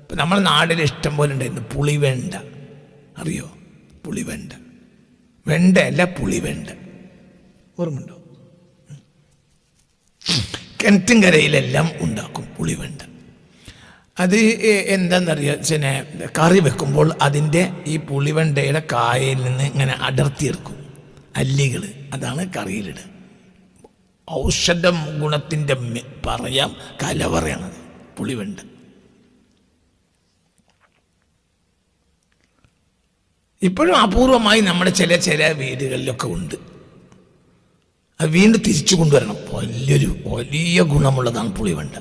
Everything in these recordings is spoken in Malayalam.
ഇപ്പം നമ്മുടെ നാട്ടിൽ ഇഷ്ടം പോലെ ഉണ്ടായിരുന്നു പുളിവെണ്ട. അറിയോ? പുളിവെണ്ട. വെണ്ടയല്ല, പുളിവെണ്ട. ഓർമ്മയുണ്ടോ? കിണറ്റിൻകരയിലെല്ലാം ഉണ്ടാക്കും പുളിവെണ്ട. അത് എന്താണെന്നറിയാം, പിന്നെ കറി വെക്കുമ്പോൾ അതിൻ്റെ ഈ പുളിവെണ്ടയുടെ കായയിൽ നിന്ന് ഇങ്ങനെ അടർത്തിയെടുക്കും അല്ലികൾ. അതാണ് കറിയിലിടുക. ഔഷധ ഗുണത്തിൻ്റെ പറയാം കലവറയാണത് പുളിവെണ്ട. ഇപ്പോഴും അപൂർവമായി നമ്മുടെ ചില വീടുകളിലൊക്കെ ഉണ്ട്. അത് വീണ്ടും തിരിച്ചു കൊണ്ടുവരണം. വലിയ ഗുണമുള്ളതാണ് പുളിവെണ്ട.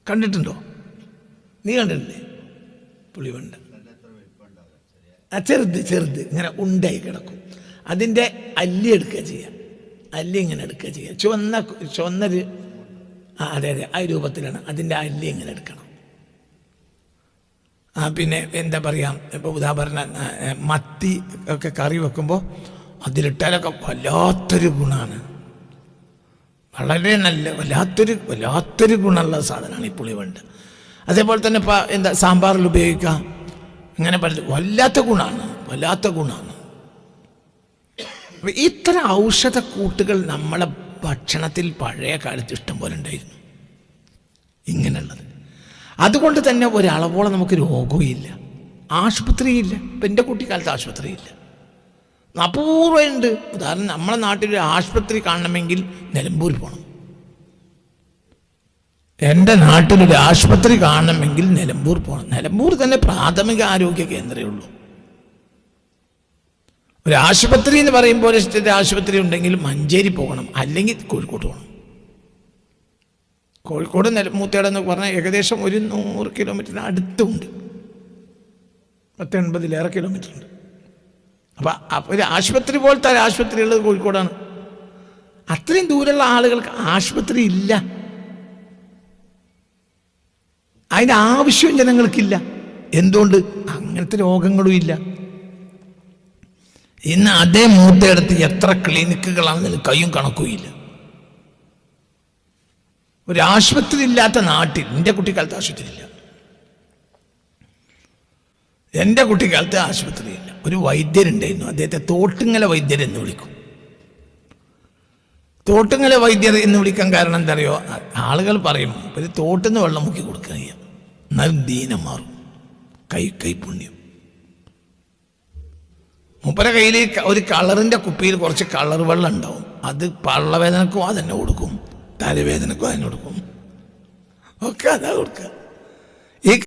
കണ്ടിട്ടുണ്ടോ? നീ കണ്ടിട്ടില്ലേ പുളിവെണ്ട? ചെറുത് ഇങ്ങനെ ഉണ്ടായി കിടക്കും. അതിൻ്റെ അല്ലി എടുക്കുക ചെയ്യുക. അല്ലി ഇങ്ങനെ എടുക്കുക ചെയ്യുക. ചുവന്നൊരു അതെ ആ രൂപത്തിലാണ്. അതിൻ്റെ അല്ലി ഇങ്ങനെ എടുക്കണം. പിന്നെ എന്താ പറയുക, ഇപ്പോൾ ഉദാഹരണം മത്തി ഒക്കെ കറി വെക്കുമ്പോൾ അതിലിട്ടാലൊക്കെ വല്ലാത്തൊരു ഗുണമാണ്. വളരെ നല്ല വല്ലാത്തൊരു ഗുണമുള്ള സാധനമാണ് ഈ പുളിവെണ്ട. അതേപോലെ തന്നെ ഇപ്പോൾ എന്താ സാമ്പാറിൽ ഉപയോഗിക്കാം. ഇങ്ങനെ വല്ലാത്ത ഗുണമാണ്. ഇത്തരം ഔഷധ കൂട്ടുകൾ നമ്മളെ ഭക്ഷണത്തിൽ പഴയ കാലത്ത് ഇഷ്ടം പോലെ ഉണ്ടായിരുന്നു ഇങ്ങനെയുള്ളത്. അതുകൊണ്ട് തന്നെ ഒരളവോളം നമുക്ക് രോഗവും ഇല്ല, ആശുപത്രിയില്ല. ഇപ്പം എൻ്റെ കുട്ടിക്കാലത്ത് ആശുപത്രിയില്ല, അപൂർവമുണ്ട്. ഉദാഹരണം, നമ്മളെ നാട്ടിൽ ആശുപത്രി കാണണമെങ്കിൽ നിലമ്പൂർ പോകണം. എൻ്റെ നാട്ടിലൊരു ആശുപത്രി കാണണമെങ്കിൽ നിലമ്പൂർ പോകണം. നിലമ്പൂർ തന്നെ പ്രാഥമിക ആരോഗ്യ കേന്ദ്രമേ ഉള്ളൂ. ഒരു ആശുപത്രി എന്ന് പറയുമ്പോൾ ആശുപത്രി ഉണ്ടെങ്കിൽ മഞ്ചേരി പോകണം, അല്ലെങ്കിൽ കോഴിക്കോട് പോകണം. കോഴിക്കോട് മൂത്തേടെന്ന് പറഞ്ഞാൽ ഏകദേശം 100 കിലോമീറ്ററിന് അടുത്തുണ്ട്. 80-ലേറെ കിലോമീറ്റർ ഉണ്ട്. അപ്പോൾ ഒരു ആശുപത്രി പോലത്തെ ആശുപത്രി ഉള്ളത് കോഴിക്കോടാണ്. അത്രയും ദൂരമുള്ള ആളുകൾക്ക് ആശുപത്രി ഇല്ല, അതിൻ്റെ ആവശ്യവും ജനങ്ങൾക്കില്ല. എന്തുകൊണ്ട്? അങ്ങനത്തെ രോഗങ്ങളും ഇല്ല. ഇന്ന് അതേ മൂത്തേടത്ത് എത്ര ക്ലിനിക്കുകളാണെന്ന് കയ്യും കണക്കും ഇല്ല. ഒരു ആശുപത്രി ഇല്ലാത്ത നാട്ടിൽ എൻ്റെ കുട്ടിക്കാലത്ത് ആശുപത്രി ഇല്ല. എൻ്റെ കുട്ടിക്കാലത്ത് ആശുപത്രിയില്ല. ഒരു വൈദ്യരുണ്ടായിരുന്നു, അദ്ദേഹത്തെ തോട്ടുങ്ങല വൈദ്യർ എന്ന് വിളിക്കും. തോട്ടുങ്ങല വൈദ്യർ എന്ന് വിളിക്കാൻ കാരണം എന്താ അറിയോ? ആളുകൾ പറയും ഒരു തോട്ടിന്ന് വെള്ളം മുക്കി കൊടുക്കുക, എന്നാലും ദീനം മാറും, കൈപുണ്യം. മൂപ്പര കയ്യിൽ ഒരു കളറിൻ്റെ കുപ്പിയിൽ കുറച്ച് കളർ വെള്ളം ഉണ്ടാവും. അത് പള്ളവേദനക്കും അതന്നെ കൊടുക്കും, തലവേദനക്കും അതിന് കൊടുക്കും, ഒക്കെ അതാ കൊടുക്കുക.